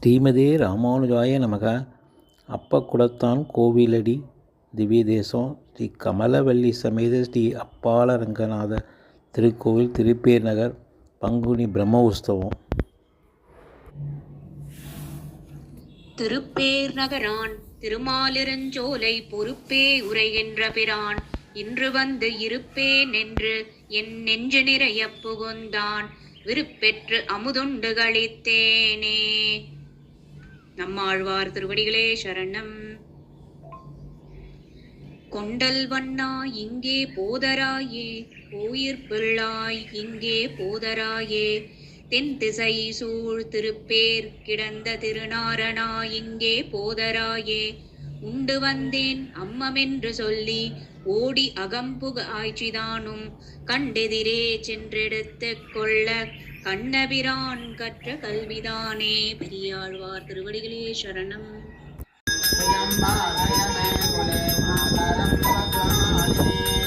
ஸ்ரீமதே ராமானுஜாய நமக. அப்பக்குளத்தான் கோவிலடி திவ்ய தேசம் ஸ்ரீ கமலவல்லி சமேத ஸ்ரீ அப்பாலரங்கநாத திருக்கோவில், திருப்பேர் நகர், பங்குனி பிரம்ம உற்சவம். திருப்பேர் நகரான் திருமாலிருஞ்சோலை பொறுப்பே உரைகின்ற பிரான், இன்று வந்து இருப்பேன் என்று என் நெஞ்சு நிறைய புகுந்தான், விருப்பெற்று அமுதுண்டு களித்தேனே. நம்மாழ்வார் திருவடிகளே சரணம். கொண்டல் வண்ணா இங்கே போதராயே, கோயிற் பிள்ளாய் இங்கே போதராயே, தென் திசை சூழ் திருப்பேர் கிடந்த திருநாரணா இங்கே போதராயே, உண்டு வந்தேன் அம்மமென்று சொல்லி ஓடி அகம்புக ஆய்ச்சிதானும், கண்டெதிரே சென்றெடுத்து கொள்ள கண்ணபிரான் கற்ற கல்விதானே. பெரியாழ்வார் திருவடிகளே சரணம். प्रियं बालय मे कुले मातरं वज्रमालिनी